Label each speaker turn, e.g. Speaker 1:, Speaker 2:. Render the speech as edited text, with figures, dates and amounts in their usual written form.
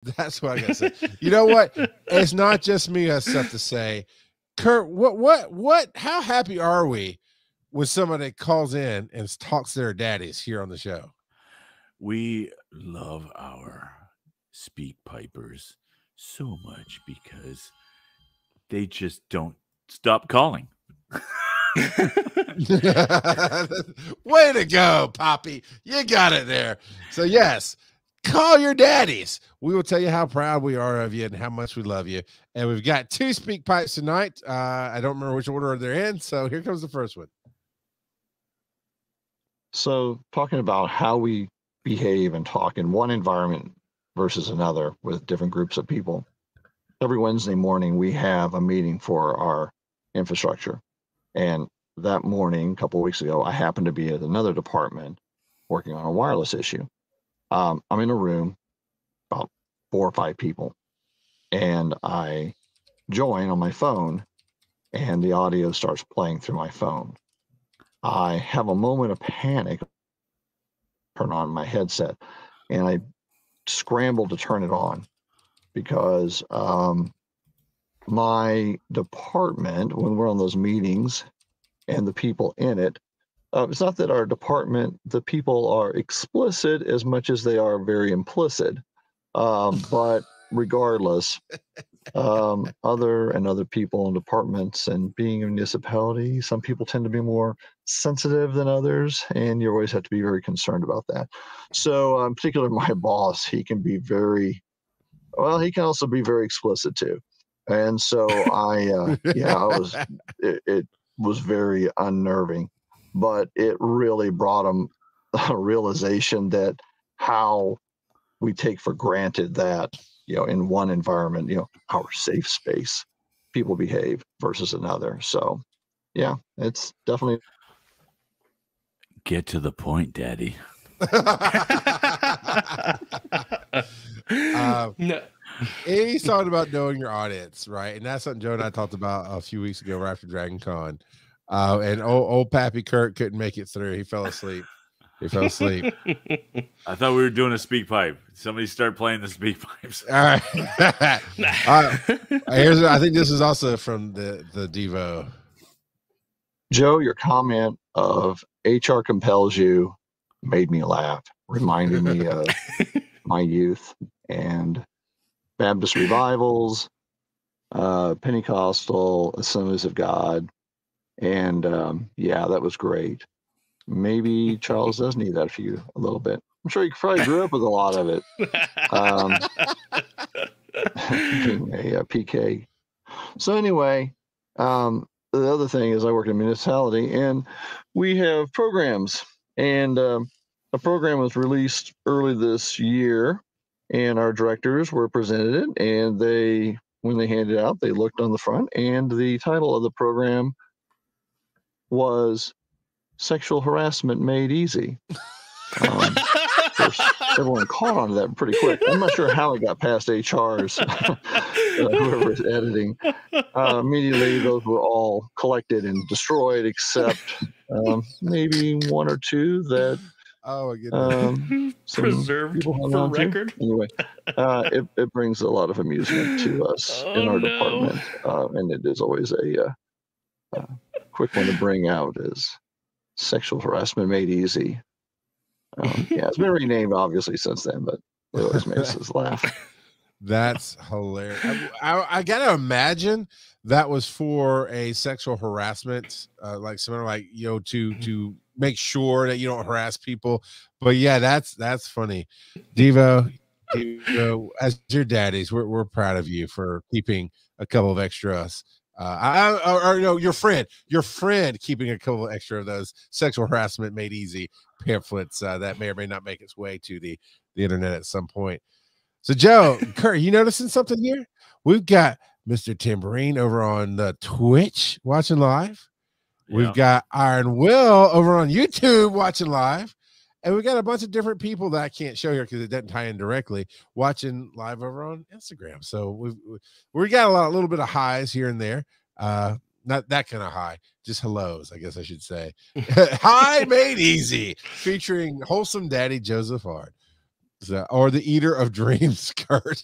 Speaker 1: That's what I gotta say. You know what? It's not just me who has stuff to say. Kurt, how happy are we when somebody calls in and talks to their daddies here on the show?
Speaker 2: We love our speak pipers so much because they just don't stop calling.
Speaker 1: Way to go, Poppy. You got it there. So yes, call your daddies. We will tell you how proud we are of you and how much we love you. And we've got 2 speak pipes tonight. I don't remember which order they're in. So here comes the first one.
Speaker 3: So talking about how we behave and talk in one environment versus another with different groups of people. Every Wednesday morning, we have a meeting for our infrastructure. And that morning, a couple of weeks ago, I happened to be at another department working on a wireless issue. I'm in a room, about 4 or 5 people, and I join on my phone, and the audio starts playing through my phone. I have a moment of panic, turn on my headset, and I scramble to turn it on because my department, when we're on those meetings and the people in it, it's not that our department, the people are explicit as much as they are very implicit. But regardless, other people in departments and being a municipality, some people tend to be more sensitive than others, and you always have to be very concerned about that. So, in particular, my boss, he can be he can also be very explicit too. And so it was very unnerving, but it really brought him a realization that how we take for granted that, in one environment, our safe space, people behave versus another. So, yeah, it's definitely.
Speaker 2: Get to the point, Daddy.
Speaker 1: No. He's talking about knowing your audience, right? And that's something Joe and I talked about a few weeks ago right after Dragon Con. And old Pappy Kurt couldn't make it through. He fell asleep. I
Speaker 2: thought we were doing a speak pipe. Somebody start playing the speak pipes.
Speaker 1: All right. I think this is also from the Devo.
Speaker 3: Joe, your comment of HR compels you made me laugh, reminding me of my youth and Baptist revivals, Pentecostal Assemblies of God. And that was great. Maybe Charles does need that for you a little bit. I'm sure you probably grew up with a lot of it. Being a PK. So anyway, the other thing is I work in a municipality and we have programs. And a program was released early this year and our directors were presented it. And when they handed it out, they looked on the front and the title of the program was Sexual Harassment Made Easy. Of course, everyone caught on to that pretty quick. I'm not sure how it got past HR's, whoever's editing. Immediately, those were all collected and destroyed, except maybe 1 or 2 that
Speaker 4: preserved for record.
Speaker 3: Anyway, it brings a lot of amusement to us in our department, and it is always a quick one to bring out is Sexual Harassment Made Easy. It's been renamed obviously since then, but it always makes us laugh.
Speaker 1: That's hilarious. I gotta imagine that was for a sexual harassment, like something like to make sure that you don't harass people. But yeah, that's funny. Devo, as your daddies, we're proud of you for keeping a couple of extras. Your friend keeping a couple of extra of those Sexual Harassment Made Easy pamphlets that may or may not make its way to the internet at some point. So Joe, Kurt, you noticing something here? We've got Mr. Tambourine over on the Twitch watching live. Yeah. We've got Iron Will over on YouTube watching live. And we got a bunch of different people that I can't show here because it doesn't tie in directly watching live over on Instagram. So we got a little bit of highs here and there. Not that kind of high, just hellos, I guess I should say. High Made Easy, featuring wholesome daddy Joseph Hart. So, or the Eater of Dreams card.